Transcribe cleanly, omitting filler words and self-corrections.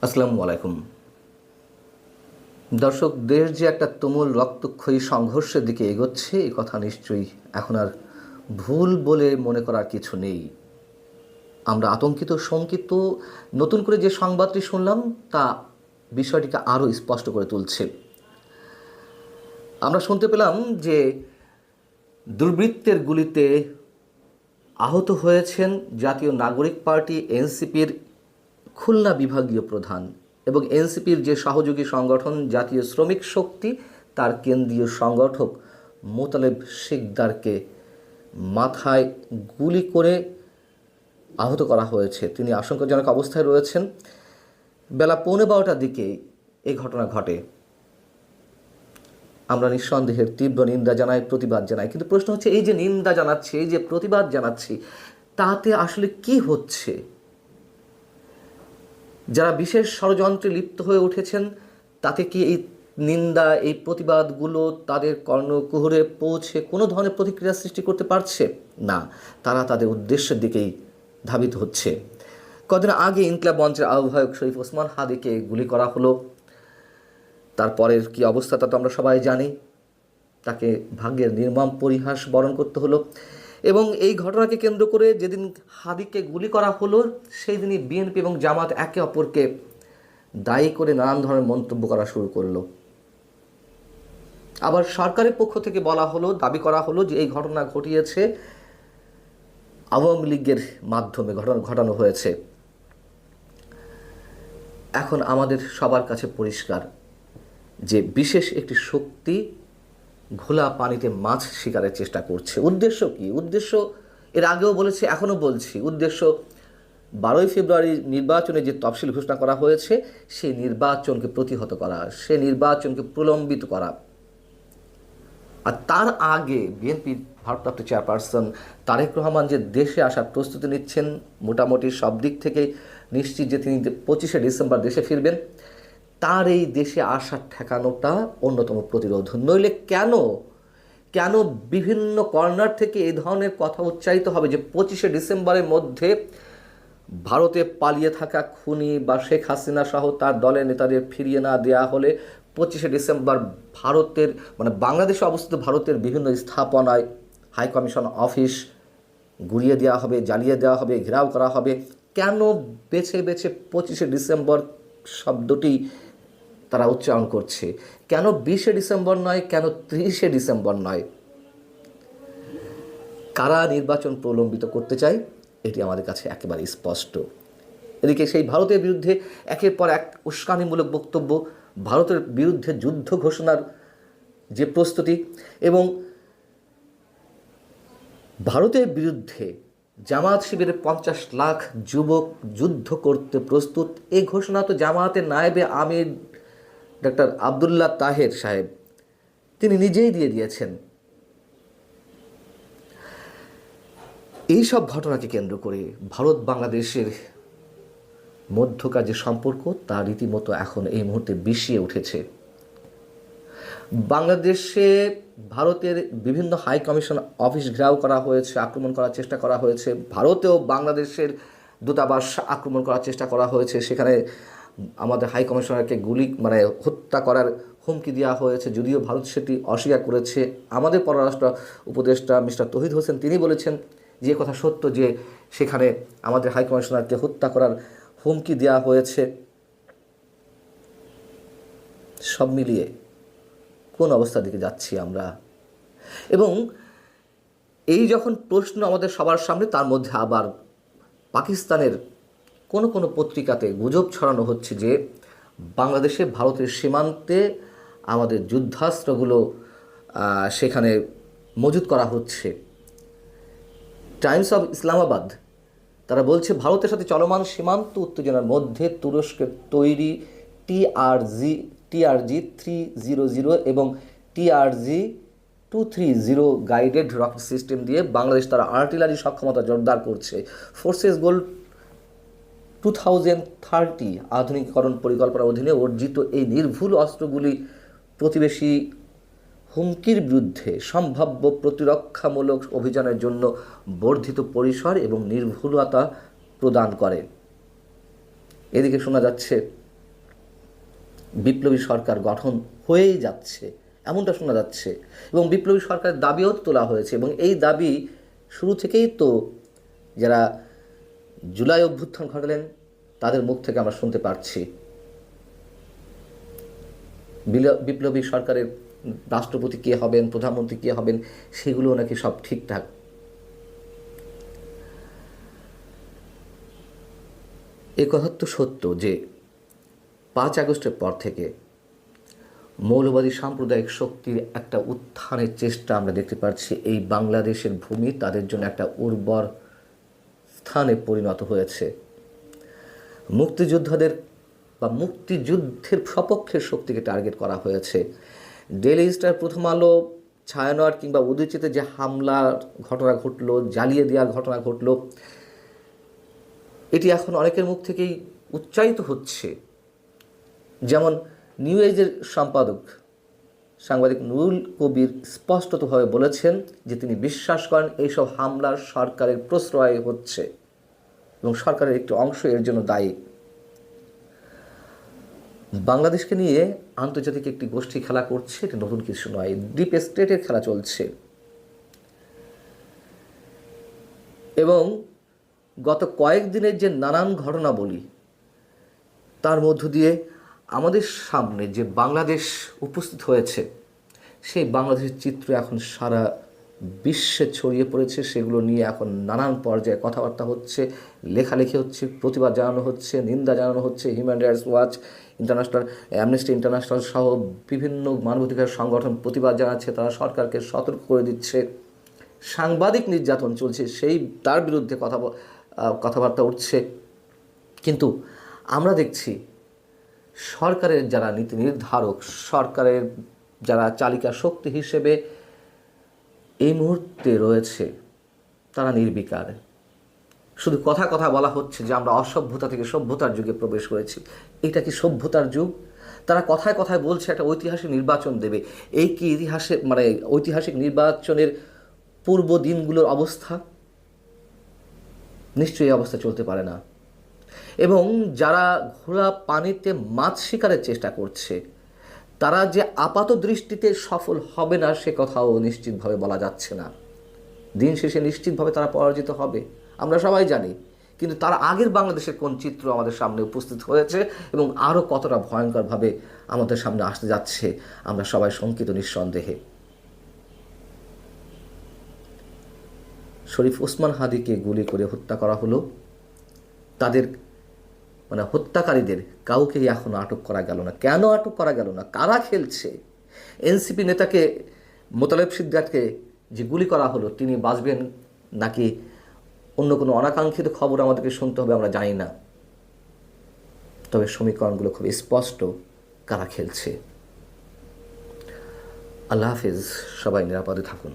আসসালামু আলাইকুম দর্শক, দেশ যে একটা তুমুল রক্তক্ষয়ী সংঘর্ষের দিকে এগোচ্ছে এই কথা নিশ্চয়ই এখন আর ভুল বলে মনে করার কিছু নেই। আমরা আতঙ্কিত শঙ্কিত। নতুন করে যে সংবাদটি শুনলাম তা বিষয়টিকে আরও স্পষ্ট করে তুলছে। আমরা শুনতে পেলাম যে দুর্বৃত্তের গুলিতে আহত হয়েছেন জাতীয় নাগরিক পার্টি এনসিপির খুলনা বিভাগীয় প্রধান এবং এনসিপির যে সহযোগী সংগঠন জাতীয় শ্রমিক শক্তি তার কেন্দ্রীয় সংগঠক মোতালেব শিকদারকে মাথায় গুলি করে আহত করা হয়েছে। তিনি আশঙ্কাজনক অবস্থায় রয়েছেন। বেলা 11:15টার দিকে এই ঘটনা ঘটে। আমরা নিঃসন্দেহের তীব্র নিন্দা জানাই, প্রতিবাদ জানাই, কিন্তু প্রশ্ন হচ্ছে এই যে নিন্দা জানাচ্ছি, এই যে প্রতিবাদ জানাচ্ছি, তাতে আসলে কি হচ্ছে? যারা বিশেষ ষড়যন্ত্রে লিপ্ত হয়ে উঠেছেন তাতে কি এই নিন্দা, এই প্রতিবাদগুলো তাদের কর্ণকুহরে পৌঁছে কোনো ধরনের প্রতিক্রিয়া সৃষ্টি করতে পারছে না? তারা তাদের উদ্দেশ্যের দিকেই ধাবিত হচ্ছে। কদিন আগে ইনকিলাব মঞ্চের আহ্বায়ক শরীফ ওসমান হাদিকে গুলি করা হলো। তারপরের কি অবস্থা তা তো আমরা সবাই জানি। তাকে ভাগ্যের নির্মম পরিহাস বরণ করতে হলো। এবং এই ঘটনাকে কেন্দ্র করে যেদিন হাদিকে গুলি করা হলো সেই দিনই বিএনপি এবং জামাত একে অপরকে দায়ী করে নানান ধরনের মন্তব্য করা শুরু করলো। আবার সরকারের পক্ষ থেকে বলা হলো, দাবি করা হলো যে এই ঘটনা ঘটিয়েছে আওয়ামী লীগের মাধ্যমে ঘটানো হয়েছে। এখন আমাদের সবার কাছে পরিষ্কার যে বিশেষ একটি শক্তি ঘোলা পানিতে মাছ শিকারের চেষ্টা করছে। উদ্দেশ্য কি? উদ্দেশ্য এর আগেও বলেছি, এখনও বলছি, উদ্দেশ্য 12ই ফেব্রুয়ারি নির্বাচনে যে তফসিল ঘোষণা করা হয়েছে সেই নির্বাচনকে প্রতিহত করা, সেই নির্বাচনকে প্রলম্বিত করা। আর তার আগে বিএনপির ভারপ্রাপ্ত চেয়ারপারসন তারেক রহমান যে দেশে আসার প্রস্তুতি নিচ্ছেন, মোটামুটি সব দিক থেকে নিশ্চিত যে তিনি 25শে ডিসেম্বর দেশে ফিরবেন, তার এই দেশে আসার ঠেকানোটা অন্যতম প্রতিরোধ। নইলে কেন বিভিন্ন কর্নার থেকে এই ধরনের কথা উচ্চারিত হবে যে 25শে ডিসেম্বরের মধ্যে ভারতে পালিয়ে থাকা খুনি বা শেখ হাসিনা সহ তার দলের নেতাদের ফিরিয়ে না দেওয়া হলে 25শে ডিসেম্বর ভারতের বাংলাদেশে অবস্থিত ভারতের বিভিন্ন স্থাপনায় হাই কমিশন অফিস গুড়িয়ে দেওয়া হবে, জ্বালিয়ে দেওয়া হবে, ঘেরাও করা হবে? কেন বেছে বেছে 25শে ডিসেম্বর শব্দটি তারা উচ্চারণ করছে? কেন 20শে ডিসেম্বর নয়, কেন 30শে ডিসেম্বর নয়? কারা নির্বাচন প্রলম্বিত করতে চায় এটি আমাদের কাছে একেবারে স্পষ্ট। এদিকে সেই ভারতের বিরুদ্ধে একের পর এক উস্কানিমূলক বক্তব্য, ভারতের বিরুদ্ধে যুদ্ধ ঘোষণার যে প্রস্তুতি এবং ভারতের বিরুদ্ধে জামায়াত শিবিরের 50 লাখ যুবক যুদ্ধ করতে প্রস্তুত, এই ঘোষণা তো জামায়াতের নায়েবে আমির ডক্টর আবদুল্লাহ তাহের সাহেব তিনি নিজেই দিয়ে দিয়েছেন। এই সব ঘটনাকে কেন্দ্র করে ভারত বাংলাদেশের মধ্যকার যে সম্পর্ক তা রীতিমতো এখন এই মুহূর্তে বিষিয়ে উঠেছে। বাংলাদেশে ভারতের বিভিন্ন হাই কমিশন অফিস ঘেরাও করা হয়েছে, আক্রমণ করার চেষ্টা করা হয়েছে। ভারতেও বাংলাদেশের দূতাবাস আক্রমণ করার চেষ্টা করা হয়েছে। সেখানে আমাদের হাই কমিশনারকে হত্যা করার হুমকি দেওয়া হয়েছে, যদিও ভারত সেটি অস্বীকার করেছে। আমাদের পররাষ্ট্র উপদেষ্টা মিস্টার তৌহিদ হোসেন তিনি বলেছেন যে কথা সত্য, যে সেখানে আমাদের হাই কমিশনারকে হত্যা করার হুমকি দেওয়া হয়েছে। সব মিলিয়ে কোন অবস্থার দিকে যাচ্ছি আমরা? এবং এই যখন প্রশ্ন আমাদের সবার সামনে, তার মধ্যে আবার পাকিস্তানের কোনো পত্রিকাতে গুজব ছড়ানো হচ্ছে যে বাংলাদেশে ভারতের সীমান্তে আমাদের যুদ্ধাস্ত্রগুলো সেখানে মজুত করা হচ্ছে। টাইমস অফ ইসলামাবাদ তারা বলছে ভারতের সাথে চলমান সীমান্ত উত্তেজনার মধ্যে তুরস্কের তৈরি টিআরজি 300 এবং টিআরজি 230 গাইডেড রকেট সিস্টেম দিয়ে বাংলাদেশ তার আর্টিলারি সক্ষমতা জোরদার করছে। ফোর্সেস গোল 2030 আধুনিকীকরণ পরিকল্পনার অধীনে অর্জিত এই নির্ভুল অস্ত্রগুলি প্রতিবেশী হুমকির বিরুদ্ধে সম্ভাব্য প্রতিরক্ষামূলক অভিযানের জন্য বর্ধিত পরিসর এবং নির্ভুলতা প্রদান করে। এদিকে শোনা যাচ্ছে বিপ্লবী সরকার গঠন হয়েই যাচ্ছে, এমনটা শোনা যাচ্ছে। এবং বিপ্লবী সরকারের দাবিও তোলা হয়েছে, এবং এই দাবি শুরু থেকেই তো যারা জুলাই অভ্যুত্থান ঘটালেন তাদের মুখ থেকে আমরা শুনতে পারছি বিপ্লবী সরকারের রাষ্ট্রপতি কে হবেন, প্রধানমন্ত্রী কে হবেন, সেগুলো নাকি সব ঠিকঠাক। এ কথা তো সত্য যে 5 আগস্টের পর থেকে মৌলবাদী সাম্প্রদায়িক শক্তির একটা উত্থানের চেষ্টা আমরা দেখতে পাচ্ছি। এই বাংলাদেশের ভূমি তাদের জন্য একটা উর্বর স্থানে পরিণত হয়েছে। মুক্তিযোদ্ধাদের বা মুক্তিযুদ্ধের সপক্ষের শক্তিকে টার্গেট করা হয়েছে। ডেইলি স্টার, প্রথম আলো, ছায়ানট কিংবা উদয়চিতে যে হামলার ঘটনা ঘটলো, জ্বালিয়ে দেওয়ার ঘটনা ঘটলো, এটি এখন অনেকের মুখ থেকেই উচ্চারিত হচ্ছে। যেমন নিউ এজের সম্পাদক সাংবাদিক নুরুল কবির স্পষ্টতভাবে বলেছেন যে তিনি বিশ্বাস করেন এইসব হামলার সরকারের প্রশ্রয় হচ্ছে এবং সরকারের একটি অংশ এর জন্য দায়ী। বাংলাদেশকে নিয়ে আন্তর্জাতিক একটি গোষ্ঠী খেলা করছে, এটা নতুন কিছু নয়। ডিপ স্টেটের খেলা চলছে এবং গত কয়েকদিনের যে নানান ঘটনা বলি, তার মধ্য দিয়ে আমাদের সামনে যে বাংলাদেশ উপস্থিত হয়েছে, সেই বাংলাদেশের চিত্র এখন সারা বিশ্বে ছড়িয়ে পড়েছে। সেগুলো নিয়ে এখন নানান পর্যায়ে কথাবার্তা হচ্ছে, লেখালেখি হচ্ছে, প্রতিবাদ জানানো হচ্ছে, নিন্দা জানানো হচ্ছে। Human rights watch, international amnesty international সহ বিভিন্ন মানবাধিকার সংগঠন প্রতিবাদ জানাচ্ছে, তারা সরকারকে সতর্ক করে দিচ্ছে। সাংবাদিক নির্যাতন চলছে, তার বিরুদ্ধে কথাবার্তা উঠছে। কিন্তু আমরা দেখছি সরকারের যারা নীতি নির্ধারক, সরকারের যারা চালিকা শক্তি হিসেবে এই মুহূর্তে রয়েছে, তারা নির্বিকার। শুধু কথা বলা হচ্ছে যে আমরা অসভ্যতা থেকে সভ্যতার যুগে প্রবেশ করেছি। এটা কি সভ্যতার যুগ? তারা কথায় বলছে একটা ঐতিহাসিক নির্বাচন দেবে। এই কি ঐতিহাসিক নির্বাচনের পূর্ব দিনগুলোর অবস্থা? নিশ্চয়ই এই অবস্থা চলতে পারে না। এবং যারা ঘোলা পানিতে মাছ শিকারের চেষ্টা করছে, তারা যে আপাত দৃষ্টিতে সফল হবে না সে কথাও নিশ্চিতভাবে বলা যাচ্ছে না। দিন শেষে নিশ্চিতভাবে তারা পরাজিত হবে, আমরা সবাই জানি। কিন্তু তার আগের বাংলাদেশের কোন চিত্র আমাদের সামনে উপস্থিত হয়েছে এবং আরও কতটা ভয়ঙ্করভাবে আমাদের সামনে আসতে যাচ্ছে, আমরা সবাই শঙ্কিত নিঃসন্দেহে। শরীফ ওসমান হাদিকে গুলি করে হত্যা করা হলো। তাদের হত্যাকারীদের কাউকেই এখনো আটক করা গেল না। কেন আটক করা গেল না? কারা খেলছে? এনসিপি নেতাকে মোতালেব সিদ্দিককে যে গুলি করা হলো, তিনি বাঁচবেন নাকি অন্য কোনো অনাকাঙ্ক্ষিত খবর আমাদেরকে শুনতে হবে আমরা জানি না। তবে সমীকরণগুলো খুব স্পষ্ট, কারা খেলছে। আল্লাহ হাফিজ, সবাই নিরাপদে থাকুন।